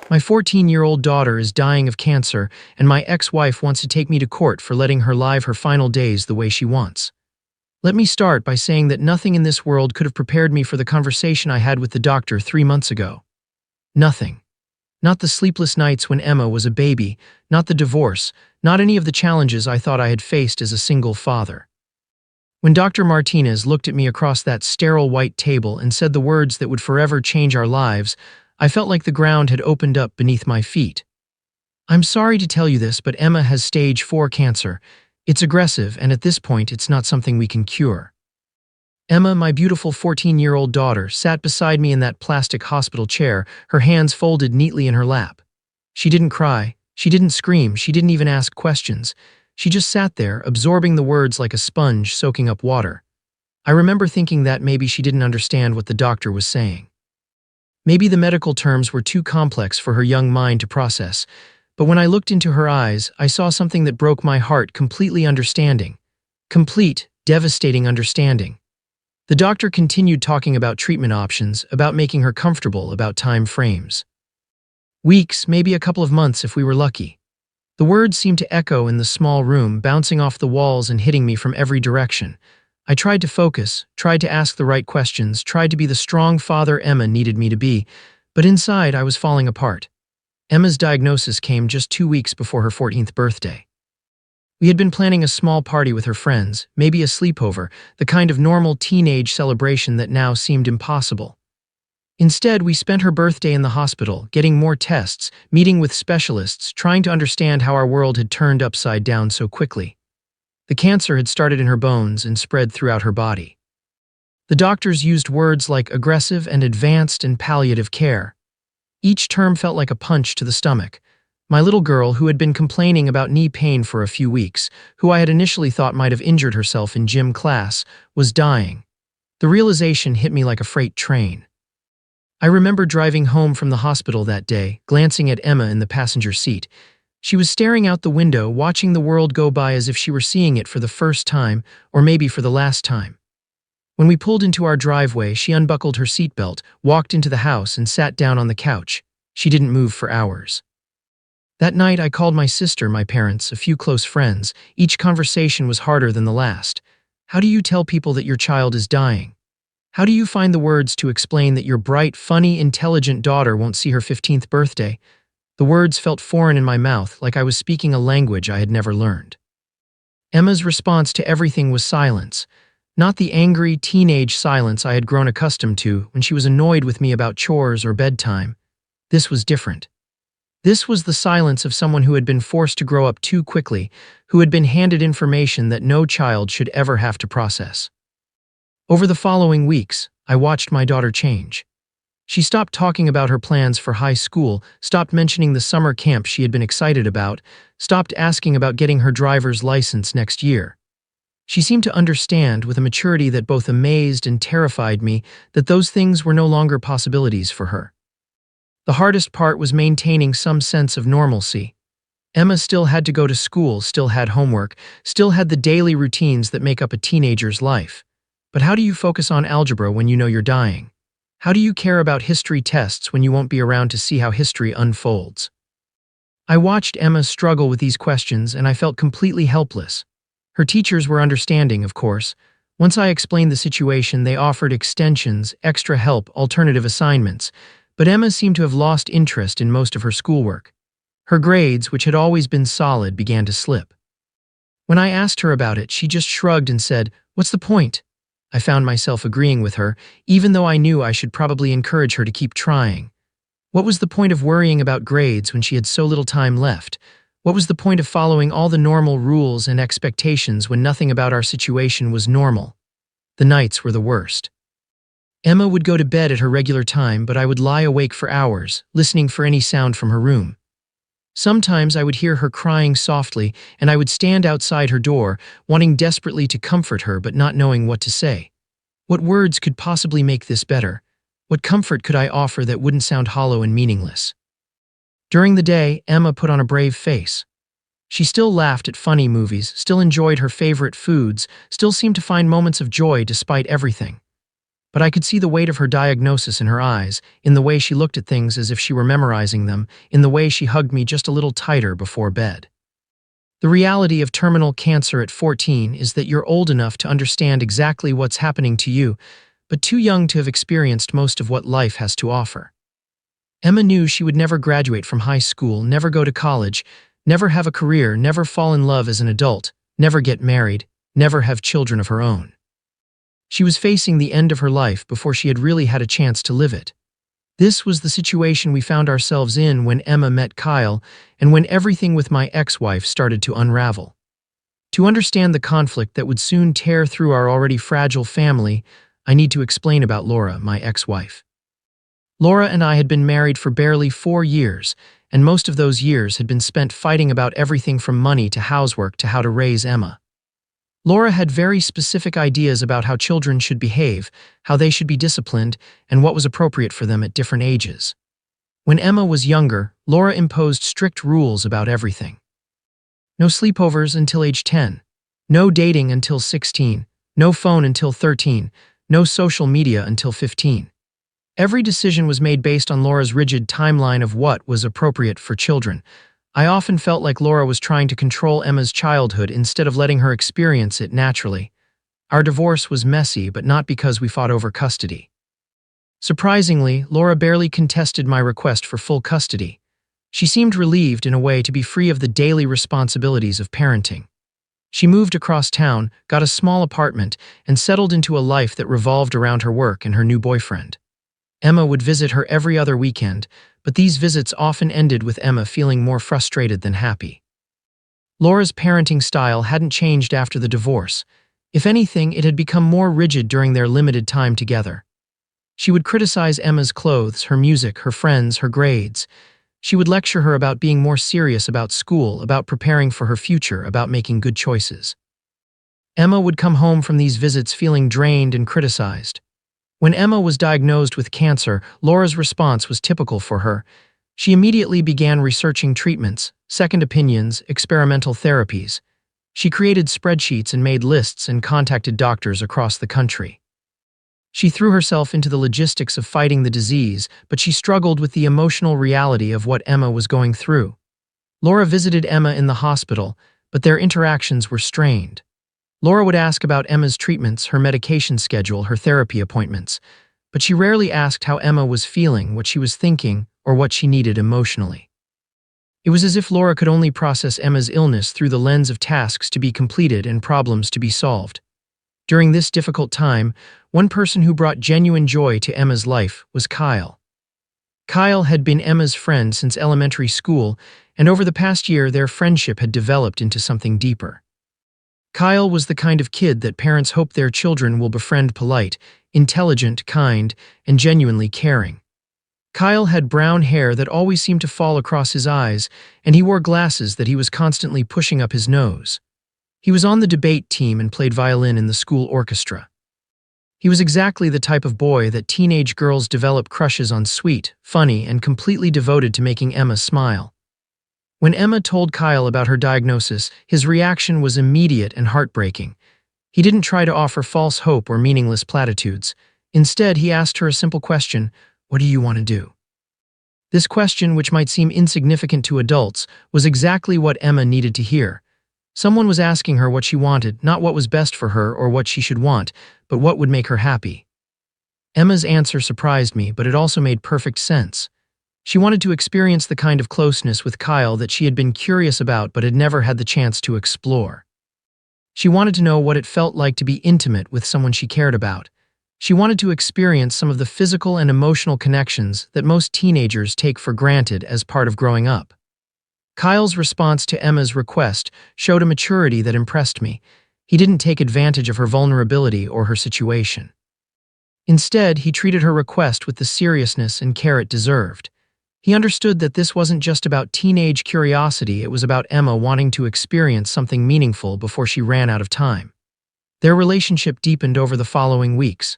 My 14-year-old daughter is dying of cancer, and my ex-wife wants to take me to court for letting her live her final days the way she wants. Let me start by saying that nothing in this world could have prepared me for the conversation I had with the doctor 3 months ago. Nothing. Not the sleepless nights when Emma was a baby, not the divorce, not any of the challenges I thought I had faced as a single father. When Dr. Martinez looked at me across that sterile white table and said the words that would forever change our lives, I felt like the ground had opened up beneath my feet. I'm sorry to tell you this, but Emma has stage 4 cancer. It's aggressive, and at this point, it's not something we can cure. Emma, my beautiful 14-year-old daughter, sat beside me in that plastic hospital chair, her hands folded neatly in her lap. She didn't cry, she didn't scream, she didn't even ask questions. She just sat there, absorbing the words like a sponge soaking up water. I remember thinking that maybe she didn't understand what the doctor was saying. Maybe the medical terms were too complex for her young mind to process, but when I looked into her eyes, I saw something that broke my heart completely understanding. Complete, devastating understanding. The doctor continued talking about treatment options, about making her comfortable, about time frames. Weeks, maybe a couple of months if we were lucky. The words seemed to echo in the small room, bouncing off the walls and hitting me from every direction. I tried to focus, tried to ask the right questions, tried to be the strong father Emma needed me to be, but inside I was falling apart. Emma's diagnosis came just 2 weeks before her 14th birthday. We had been planning a small party with her friends, maybe a sleepover, the kind of normal teenage celebration that now seemed impossible. Instead, we spent her birthday in the hospital, getting more tests, meeting with specialists, trying to understand how our world had turned upside down so quickly. The cancer had started in her bones and spread throughout her body. The doctors used words like aggressive and advanced and palliative care. Each term felt like a punch to the stomach. My little girl, who had been complaining about knee pain for a few weeks, who I had initially thought might have injured herself in gym class, was dying. The realization hit me like a freight train. I remember driving home from the hospital that day, glancing at Emma in the passenger seat. She was staring out the window, watching the world go by as if she were seeing it for the first time, or maybe for the last time. When we pulled into our driveway, she unbuckled her seatbelt, walked into the house, and sat down on the couch. She didn't move for hours. That night, I called my sister, my parents, a few close friends. Each conversation was harder than the last. How do you tell people that your child is dying? How do you find the words to explain that your bright, funny, intelligent daughter won't see her 15th birthday? The words felt foreign in my mouth, like I was speaking a language I had never learned. Emma's response to everything was silence. Not the angry, teenage silence I had grown accustomed to when she was annoyed with me about chores or bedtime. This was different. This was the silence of someone who had been forced to grow up too quickly, who had been handed information that no child should ever have to process. Over the following weeks, I watched my daughter change. She stopped talking about her plans for high school, stopped mentioning the summer camp she had been excited about, stopped asking about getting her driver's license next year. She seemed to understand, with a maturity that both amazed and terrified me, that those things were no longer possibilities for her. The hardest part was maintaining some sense of normalcy. Emma still had to go to school, still had homework, still had the daily routines that make up a teenager's life. But how do you focus on algebra when you know you're dying? How do you care about history tests when you won't be around to see how history unfolds? I watched Emma struggle with these questions, and I felt completely helpless. Her teachers were understanding, of course. Once I explained the situation, they offered extensions, extra help, alternative assignments. But Emma seemed to have lost interest in most of her schoolwork. Her grades, which had always been solid, began to slip. When I asked her about it, she just shrugged and said, "What's the point?" I found myself agreeing with her, even though I knew I should probably encourage her to keep trying. What was the point of worrying about grades when she had so little time left? What was the point of following all the normal rules and expectations when nothing about our situation was normal? The nights were the worst. Emma would go to bed at her regular time, but I would lie awake for hours, listening for any sound from her room. Sometimes I would hear her crying softly, and I would stand outside her door, wanting desperately to comfort her but not knowing what to say. What words could possibly make this better? What comfort could I offer that wouldn't sound hollow and meaningless? During the day, Emma put on a brave face. She still laughed at funny movies, still enjoyed her favorite foods, still seemed to find moments of joy despite everything. but I could see the weight of her diagnosis in her eyes, in the way she looked at things as if she were memorizing them, in the way she hugged me just a little tighter before bed. The reality of terminal cancer at 14 is that you're old enough to understand exactly what's happening to you, but too young to have experienced most of what life has to offer. Emma knew she would never graduate from high school, never go to college, never have a career, never fall in love as an adult, never get married, never have children of her own. She was facing the end of her life before she had really had a chance to live it. This was the situation we found ourselves in when Emma met Kyle and when everything with my ex-wife started to unravel. To understand the conflict that would soon tear through our already fragile family, I need to explain about Laura, my ex-wife. Laura and I had been married for barely 4 years, and most of those years had been spent fighting about everything from money to housework to how to raise Emma. Laura had very specific ideas about how children should behave, how they should be disciplined, and what was appropriate for them at different ages. When Emma was younger, Laura imposed strict rules about everything. No sleepovers until age 10, no dating until 16, no phone until 13, no social media until 15. Every decision was made based on Laura's rigid timeline of what was appropriate for children. I often felt like Laura was trying to control Emma's childhood instead of letting her experience it naturally. Our divorce was messy, but not because we fought over custody. Surprisingly, Laura barely contested my request for full custody. She seemed relieved in a way to be free of the daily responsibilities of parenting. She moved across town, got a small apartment, and settled into a life that revolved around her work and her new boyfriend. Emma would visit her every other weekend, but these visits often ended with Emma feeling more frustrated than happy. Laura's parenting style hadn't changed after the divorce. If anything, it had become more rigid during their limited time together. She would criticize Emma's clothes, her music, her friends, her grades. She would lecture her about being more serious about school, about preparing for her future, about making good choices. Emma would come home from these visits feeling drained and criticized. When Emma was diagnosed with cancer, Laura's response was typical for her. She immediately began researching treatments, second opinions, experimental therapies. She created spreadsheets and made lists and contacted doctors across the country. She threw herself into the logistics of fighting the disease, but she struggled with the emotional reality of what Emma was going through. Laura visited Emma in the hospital, but their interactions were strained. Laura would ask about Emma's treatments, her medication schedule, her therapy appointments, but she rarely asked how Emma was feeling, what she was thinking, or what she needed emotionally. It was as if Laura could only process Emma's illness through the lens of tasks to be completed and problems to be solved. During this difficult time, one person who brought genuine joy to Emma's life was Kyle. Kyle had been Emma's friend since elementary school, and over the past year their friendship had developed into something deeper. Kyle was the kind of kid that parents hope their children will befriend: polite, intelligent, kind, and genuinely caring. Kyle had brown hair that always seemed to fall across his eyes, and he wore glasses that he was constantly pushing up his nose. He was on the debate team and played violin in the school orchestra. He was exactly the type of boy that teenage girls develop crushes on: sweet, funny, and completely devoted to making Emma smile. When Emma told Kyle about her diagnosis, his reaction was immediate and heartbreaking. He didn't try to offer false hope or meaningless platitudes. Instead, he asked her a simple question: "What do you want to do?" This question, which might seem insignificant to adults, was exactly what Emma needed to hear. Someone was asking her what she wanted, not what was best for her or what she should want, but what would make her happy. Emma's answer surprised me, but it also made perfect sense. She wanted to experience the kind of closeness with Kyle that she had been curious about but had never had the chance to explore. She wanted to know what it felt like to be intimate with someone she cared about. She wanted to experience some of the physical and emotional connections that most teenagers take for granted as part of growing up. Kyle's response to Emma's request showed a maturity that impressed me. He didn't take advantage of her vulnerability or her situation. Instead, he treated her request with the seriousness and care it deserved. He understood that this wasn't just about teenage curiosity, it was about Emma wanting to experience something meaningful before she ran out of time. Their relationship deepened over the following weeks.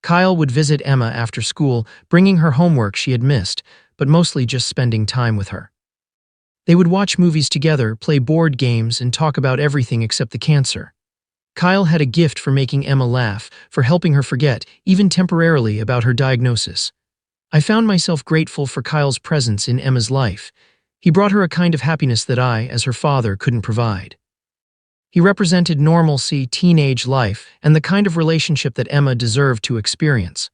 Kyle would visit Emma after school, bringing her homework she had missed, but mostly just spending time with her. They would watch movies together, play board games, and talk about everything except the cancer. Kyle had a gift for making Emma laugh, for helping her forget, even temporarily, about her diagnosis. I found myself grateful for Kyle's presence in Emma's life. He brought her a kind of happiness that I, as her father, couldn't provide. He represented normalcy, teenage life, and the kind of relationship that Emma deserved to experience.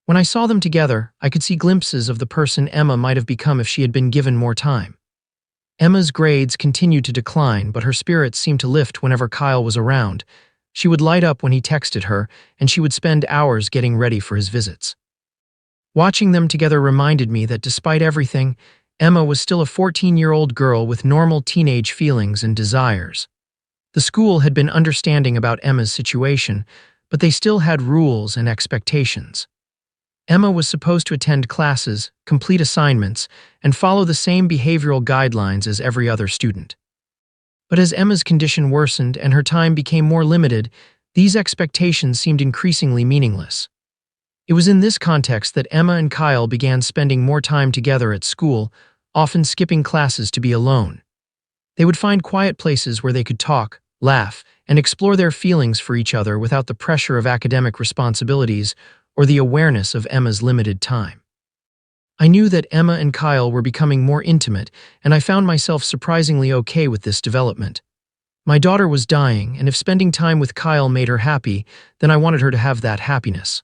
When I saw them together, I could see glimpses of the person Emma might have become if she had been given more time. Emma's grades continued to decline, but her spirits seemed to lift whenever Kyle was around. She would light up when he texted her, and she would spend hours getting ready for his visits. Watching them together reminded me that despite everything, Emma was still a 14-year-old girl with normal teenage feelings and desires. The school had been understanding about Emma's situation, but they still had rules and expectations. Emma was supposed to attend classes, complete assignments, and follow the same behavioral guidelines as every other student. But as Emma's condition worsened and her time became more limited, these expectations seemed increasingly meaningless. It was in this context that Emma and Kyle began spending more time together at school, often skipping classes to be alone. They would find quiet places where they could talk, laugh, and explore their feelings for each other without the pressure of academic responsibilities or the awareness of Emma's limited time. I knew that Emma and Kyle were becoming more intimate, and I found myself surprisingly okay with this development. My daughter was dying, and if spending time with Kyle made her happy, then I wanted her to have that happiness.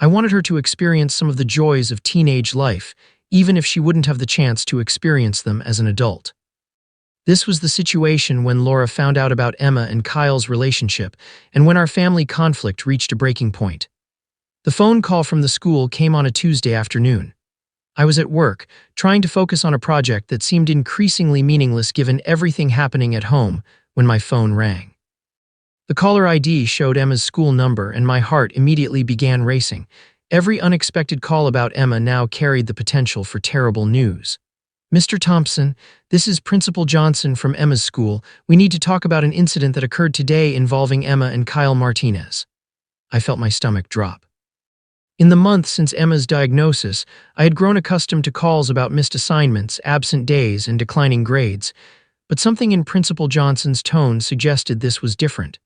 I wanted her to experience some of the joys of teenage life, even if she wouldn't have the chance to experience them as an adult. This was the situation when Laura found out about Emma and Kyle's relationship, and when our family conflict reached a breaking point. The phone call from the school came on a Tuesday afternoon. I was at work, trying to focus on a project that seemed increasingly meaningless given everything happening at home, when my phone rang. The caller ID showed Emma's school number, and my heart immediately began racing. Every unexpected call about Emma now carried the potential for terrible news. "Mr. Thompson, this is Principal Johnson from Emma's school. We need to talk about an incident that occurred today involving Emma and Kyle Martinez." I felt my stomach drop. In the month since Emma's diagnosis, I had grown accustomed to calls about missed assignments, absent days, and declining grades, but something in Principal Johnson's tone suggested this was different.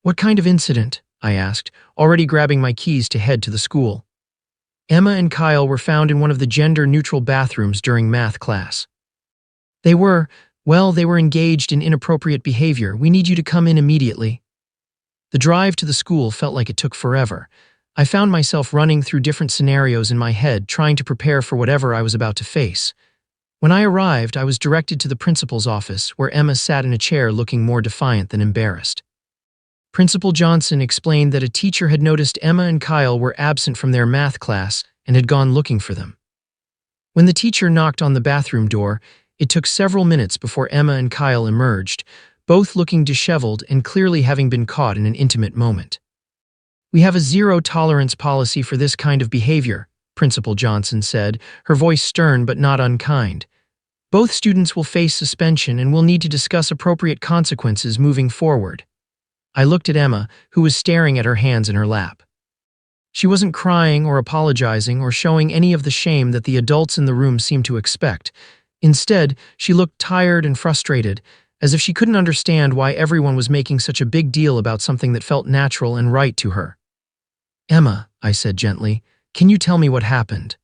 "What kind of incident?" I asked, already grabbing my keys to head to the school. "Emma and Kyle were found in one of the gender-neutral bathrooms during math class. They were engaged in inappropriate behavior. We need you to come in immediately." The drive to the school felt like it took forever. I found myself running through different scenarios in my head, trying to prepare for whatever I was about to face. When I arrived, I was directed to the principal's office, where Emma sat in a chair looking more defiant than embarrassed. Principal Johnson explained that a teacher had noticed Emma and Kyle were absent from their math class and had gone looking for them. When the teacher knocked on the bathroom door, it took several minutes before Emma and Kyle emerged, both looking disheveled and clearly having been caught in an intimate moment. "We have a zero-tolerance policy for this kind of behavior," Principal Johnson said, her voice stern but not unkind. "Both students will face suspension and will need to discuss appropriate consequences moving forward." I looked at Emma, who was staring at her hands in her lap. She wasn't crying or apologizing or showing any of the shame that the adults in the room seemed to expect. Instead, she looked tired and frustrated, as if she couldn't understand why everyone was making such a big deal about something that felt natural and right to her. "Emma," I said gently, "can you tell me what happened?"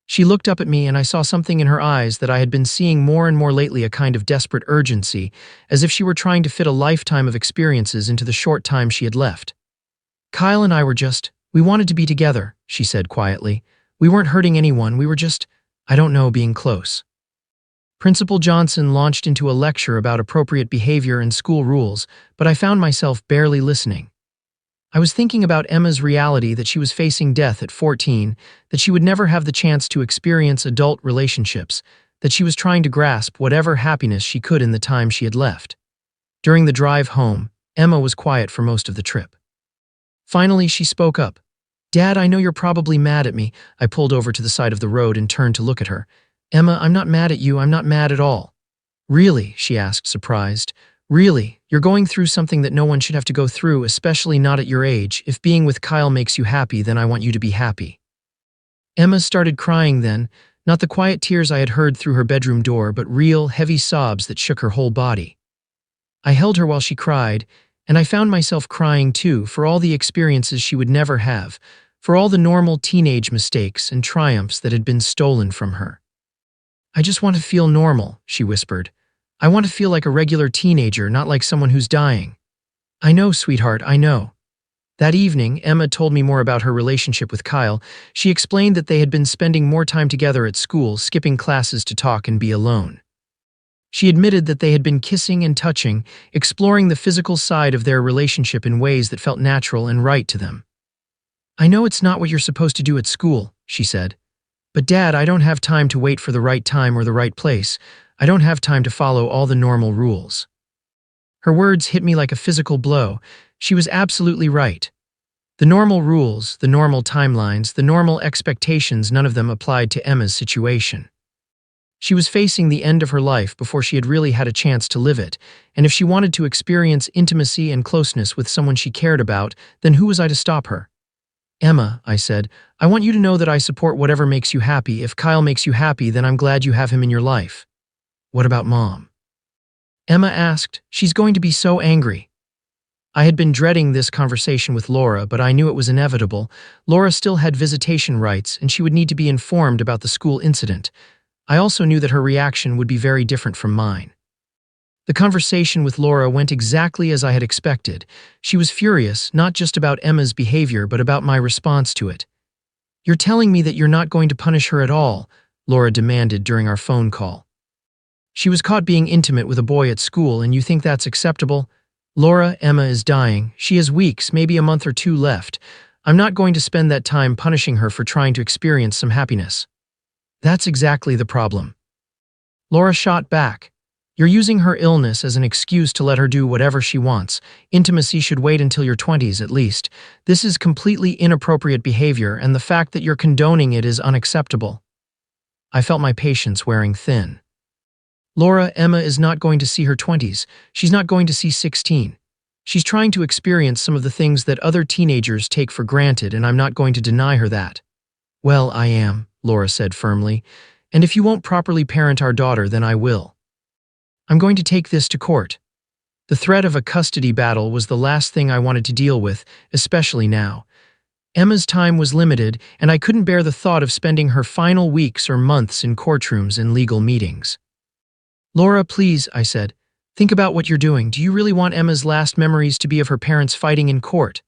She looked up at me, and I saw something in her eyes that I had been seeing more and more lately, a kind of desperate urgency, as if she were trying to fit a lifetime of experiences into the short time she had left. "Kyle and I we wanted to be together," she said quietly. "We weren't hurting anyone, we were just, I don't know, being close." Principal Johnson launched into a lecture about appropriate behavior and school rules, but I found myself barely listening. I was thinking about Emma's reality, that she was facing death at 14, that she would never have the chance to experience adult relationships, that she was trying to grasp whatever happiness she could in the time she had left. During the drive home, Emma was quiet for most of the trip. Finally, she spoke up. "Dad, I know you're probably mad at me." I pulled over to the side of the road and turned to look at her. "Emma, I'm not mad at you, I'm not mad at all." "Really?" she asked, surprised. "Really? You're going through something that no one should have to go through, especially not at your age. If being with Kyle makes you happy, then I want you to be happy." Emma started crying then, not the quiet tears I had heard through her bedroom door, but real, heavy sobs that shook her whole body. I held her while she cried, And I found myself crying too, for all the experiences she would never have, for all the normal teenage mistakes and triumphs that had been stolen from her. "I just want to feel normal," she whispered. "I want to feel like a regular teenager, not like someone who's dying." "I know, sweetheart, I know." That evening, Emma told me more about her relationship with Kyle. She explained that they had been spending more time together at school, skipping classes to talk and be alone. She admitted that they had been kissing and touching, exploring the physical side of their relationship in ways that felt natural and right to them. "I know it's not what you're supposed to do at school," she said. "But Dad, I don't have time to wait for the right time or the right place. I don't have time to follow all the normal rules." Her words hit me like a physical blow. She was absolutely right. The normal rules, the normal timelines, the normal expectations, none of them applied to Emma's situation. She was facing the end of her life before she had really had a chance to live it, and if she wanted to experience intimacy and closeness with someone she cared about, then who was I to stop her? "Emma," I said, "I want you to know that I support whatever makes you happy. If Kyle makes you happy, then I'm glad you have him in your life." "What about Mom?" Emma asked. "She's going to be so angry." I had been dreading this conversation with Laura, but I knew it was inevitable. Laura still had visitation rights, and she would need to be informed about the school incident. I also knew that her reaction would be very different from mine. The conversation with Laura went exactly as I had expected. She was furious, not just about Emma's behavior, but about my response to it. "You're telling me that you're not going to punish her at all?" Laura demanded during our phone call. "She was caught being intimate with a boy at school, and you think that's acceptable?" "Laura, Emma is dying. She has weeks, maybe a month or two left. I'm not going to spend that time punishing her for trying to experience some happiness." "That's exactly the problem." Laura shot back. "You're using her illness as an excuse to let her do whatever she wants. Intimacy should wait until your 20s at least. This is completely inappropriate behavior, and the fact that you're condoning it is unacceptable." I felt my patience wearing thin. "Laura, Emma is not going to see her 20s. She's not going to see 16. She's trying to experience some of the things that other teenagers take for granted, and I'm not going to deny her that." "Well, I am," Laura said firmly, "and if you won't properly parent our daughter, then I will. I'm going to take this to court." The threat of a custody battle was the last thing I wanted to deal with, especially now. Emma's time was limited, and I couldn't bear the thought of spending her final weeks or months in courtrooms and legal meetings. "Laura, please," I said, "think about what you're doing. Do you really want Emma's last memories to be of her parents fighting in court?"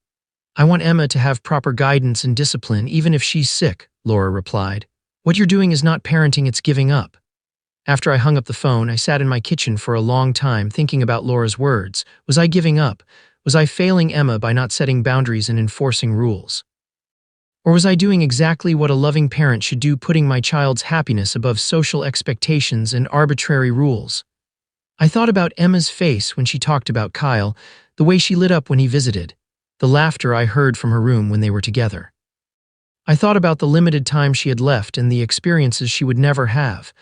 "I want Emma to have proper guidance and discipline, even if she's sick," Laura replied. "What you're doing is not parenting, it's giving up." After I hung up the phone, I sat in my kitchen for a long time thinking about Laura's words. Was I giving up? Was I failing Emma by not setting boundaries and enforcing rules? Or was I doing exactly what a loving parent should do, putting my child's happiness above social expectations and arbitrary rules? I thought about Emma's face when she talked about Kyle, the way she lit up when he visited, the laughter I heard from her room when they were together. I thought about the limited time she had left and the experiences she would never have,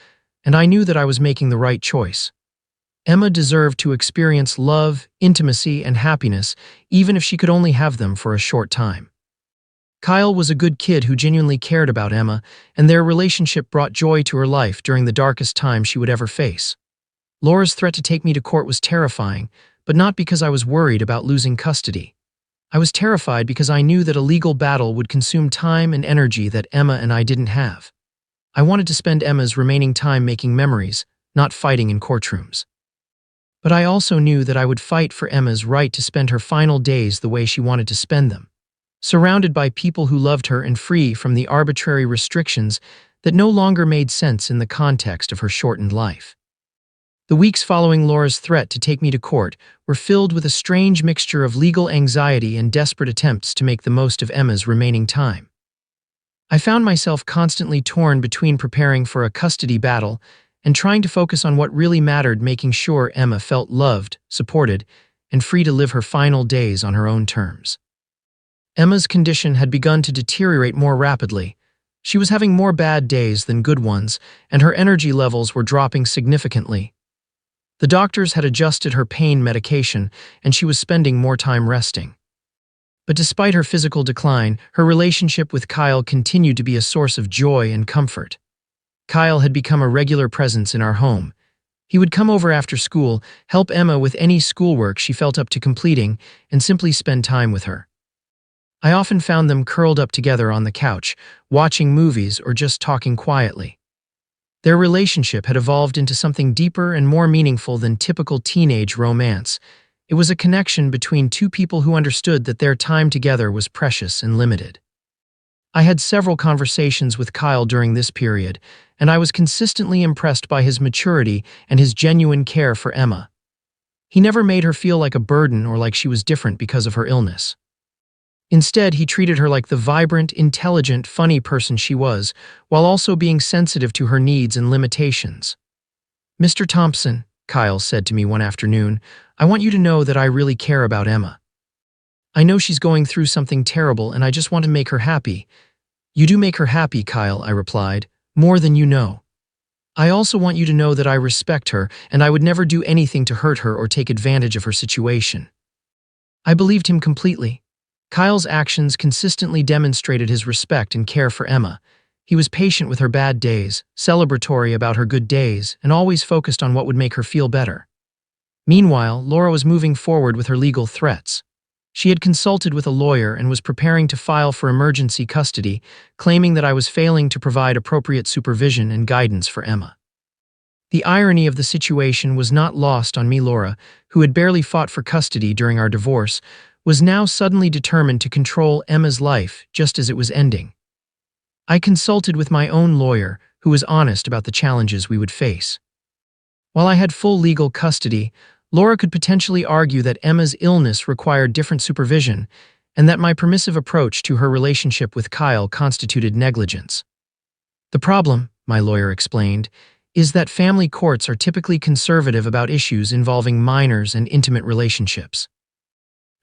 and I knew that I was making the right choice. Emma deserved to experience love, intimacy, and happiness, even if she could only have them for a short time. Kyle was a good kid who genuinely cared about Emma, and their relationship brought joy to her life during the darkest time she would ever face. Laura's threat to take me to court was terrifying, but not because I was worried about losing custody. I was terrified because I knew that a legal battle would consume time and energy that Emma and I didn't have. I wanted to spend Emma's remaining time making memories, not fighting in courtrooms. But I also knew that I would fight for Emma's right to spend her final days the way she wanted to spend them, surrounded by people who loved her and free from the arbitrary restrictions that no longer made sense in the context of her shortened life. The weeks following Laura's threat to take me to court were filled with a strange mixture of legal anxiety and desperate attempts to make the most of Emma's remaining time. I found myself constantly torn between preparing for a custody battle and trying to focus on what really mattered, making sure Emma felt loved, supported, and free to live her final days on her own terms. Emma's condition had begun to deteriorate more rapidly. She was having more bad days than good ones, and her energy levels were dropping significantly. The doctors had adjusted her pain medication, and she was spending more time resting. But despite her physical decline, her relationship with Kyle continued to be a source of joy and comfort. Kyle had become a regular presence in our home. He would come over after school, help Emma with any schoolwork she felt up to completing, and simply spend time with her. I often found them curled up together on the couch, watching movies or just talking quietly. Their relationship had evolved into something deeper and more meaningful than typical teenage romance. It was a connection between two people who understood that their time together was precious and limited. I had several conversations with Kyle during this period, and I was consistently impressed by his maturity and his genuine care for Emma. He never made her feel like a burden or like she was different because of her illness. Instead, he treated her like the vibrant, intelligent, funny person she was, while also being sensitive to her needs and limitations. "Mr. Thompson," Kyle said to me one afternoon, "I want you to know that I really care about Emma. I know she's going through something terrible and I just want to make her happy." "You do make her happy, Kyle," I replied, "more than you know. I also want you to know that I respect her and I would never do anything to hurt her or take advantage of her situation." I believed him completely. Kyle's actions consistently demonstrated his respect and care for Emma. He was patient with her bad days, celebratory about her good days, and always focused on what would make her feel better. Meanwhile, Laura was moving forward with her legal threats. She had consulted with a lawyer and was preparing to file for emergency custody, claiming that I was failing to provide appropriate supervision and guidance for Emma. The irony of the situation was not lost on me. Laura, who had barely fought for custody during our divorce, was now suddenly determined to control Emma's life just as it was ending. I consulted with my own lawyer, who was honest about the challenges we would face. While I had full legal custody, Laura could potentially argue that Emma's illness required different supervision and that my permissive approach to her relationship with Kyle constituted negligence. "The problem," my lawyer explained, "is that family courts are typically conservative about issues involving minors and intimate relationships.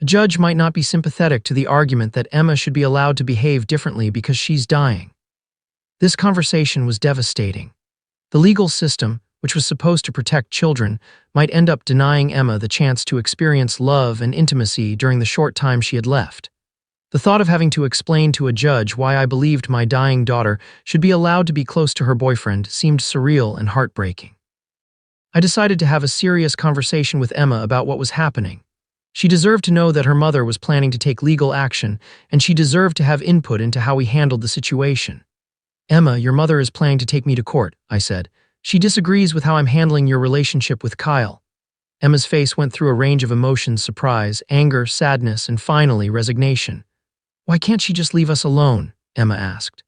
A judge might not be sympathetic to the argument that Emma should be allowed to behave differently because she's dying." This conversation was devastating. The legal system, which was supposed to protect children, might end up denying Emma the chance to experience love and intimacy during the short time she had left. The thought of having to explain to a judge why I believed my dying daughter should be allowed to be close to her boyfriend seemed surreal and heartbreaking. I decided to have a serious conversation with Emma about what was happening. She deserved to know that her mother was planning to take legal action, and she deserved to have input into how we handled the situation. "Emma, your mother is planning to take me to court," I said. "She disagrees with how I'm handling your relationship with Kyle." Emma's face went through a range of emotions: surprise, anger, sadness, and finally, resignation. "Why can't she just leave us alone?" Emma asked.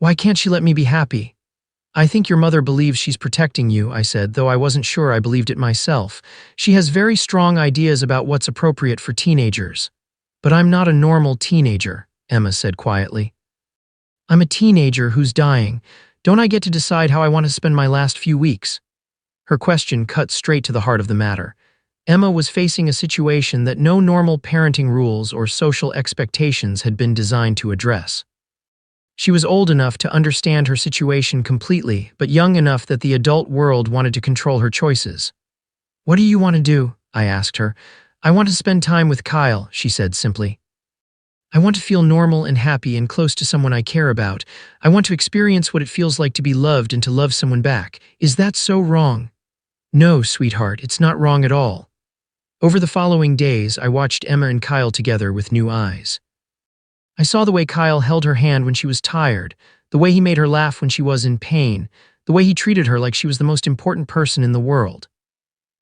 "Why can't she let me be happy?" "I think your mother believes she's protecting you," I said, though I wasn't sure I believed it myself. "She has very strong ideas about what's appropriate for teenagers." "But I'm not a normal teenager," Emma said quietly. "I'm a teenager who's dying. Don't I get to decide how I want to spend my last few weeks?" Her question cut straight to the heart of the matter. Emma was facing a situation that no normal parenting rules or social expectations had been designed to address. She was old enough to understand her situation completely, but young enough that the adult world wanted to control her choices. "What do you want to do?" I asked her. "I want to spend time with Kyle," she said simply. "I want to feel normal and happy and close to someone I care about. I want to experience what it feels like to be loved and to love someone back. Is that so wrong?" "No, sweetheart, it's not wrong at all." Over the following days, I watched Emma and Kyle together with new eyes. I saw the way Kyle held her hand when she was tired, the way he made her laugh when she was in pain, the way he treated her like she was the most important person in the world.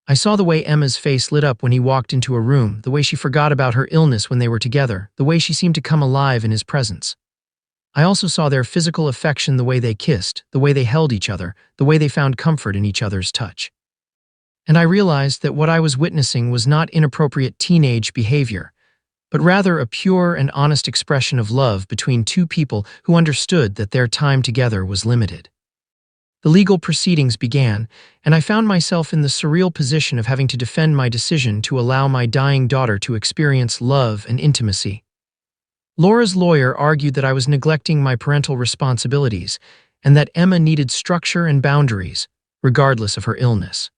I saw the way Emma's face lit up when he walked into a room, the way she forgot about her illness when they were together, the way she seemed to come alive in his presence. I also saw their physical affection, the way they kissed, the way they held each other, the way they found comfort in each other's touch. And I realized that what I was witnessing was not inappropriate teenage behavior, but rather a pure and honest expression of love between two people who understood that their time together was limited. The legal proceedings began, and I found myself in the surreal position of having to defend my decision to allow my dying daughter to experience love and intimacy. Laura's lawyer argued that I was neglecting my parental responsibilities and that Emma needed structure and boundaries, regardless of her illness.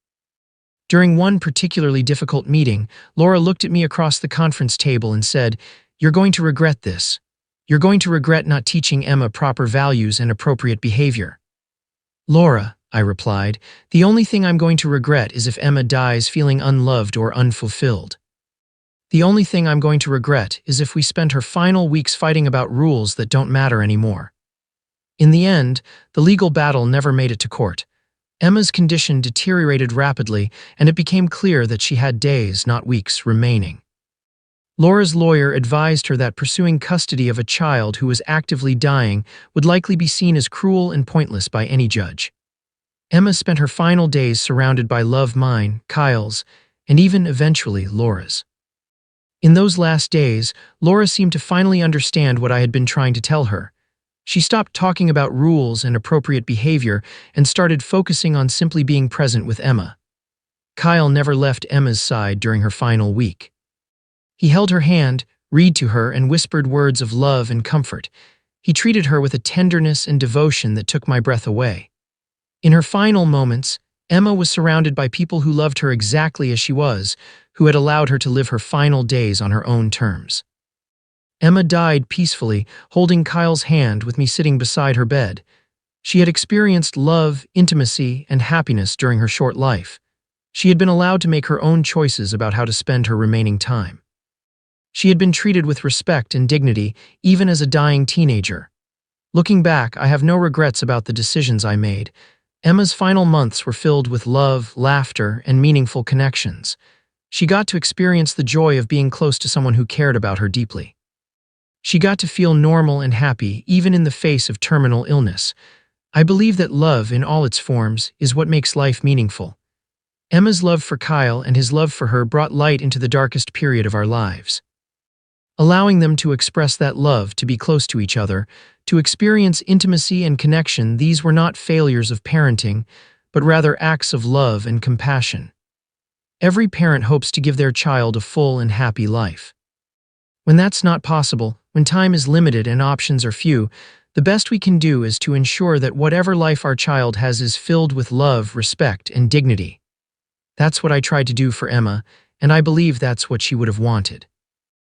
During one particularly difficult meeting, Laura looked at me across the conference table and said, "You're going to regret this. You're going to regret not teaching Emma proper values and appropriate behavior." "Laura," I replied. The only thing I'm going to regret is if Emma dies feeling unloved or unfulfilled. The only thing I'm going to regret is if we spend her final weeks fighting about rules that don't matter anymore. In the end, the legal battle never made it to court. Emma's condition deteriorated rapidly, and it became clear that she had days, not weeks, remaining. Laura's lawyer advised her that pursuing custody of a child who was actively dying would likely be seen as cruel and pointless by any judge. Emma spent her final days surrounded by love, mine, Kyle's, and even eventually Laura's. In those last days, Laura seemed to finally understand what I had been trying to tell her. She stopped talking about rules and appropriate behavior and started focusing on simply being present with Emma. Kyle never left Emma's side during her final week. He held her hand, read to her, and whispered words of love and comfort. He treated her with a tenderness and devotion that took my breath away. In her final moments, Emma was surrounded by people who loved her exactly as she was, who had allowed her to live her final days on her own terms. Emma died peacefully, holding Kyle's hand with me sitting beside her bed. She had experienced love, intimacy, and happiness during her short life. She had been allowed to make her own choices about how to spend her remaining time. She had been treated with respect and dignity, even as a dying teenager. Looking back, I have no regrets about the decisions I made. Emma's final months were filled with love, laughter, and meaningful connections. She got to experience the joy of being close to someone who cared about her deeply. She got to feel normal and happy, even in the face of terminal illness. I believe that love, in all its forms, is what makes life meaningful. Emma's love for Kyle and his love for her brought light into the darkest period of our lives. Allowing them to express that love, to be close to each other, to experience intimacy and connection, these were not failures of parenting, but rather acts of love and compassion. Every parent hopes to give their child a full and happy life. When that's not possible, when time is limited and options are few, the best we can do is to ensure that whatever life our child has is filled with love, respect, and dignity. That's what I tried to do for Emma, and I believe that's what she would have wanted.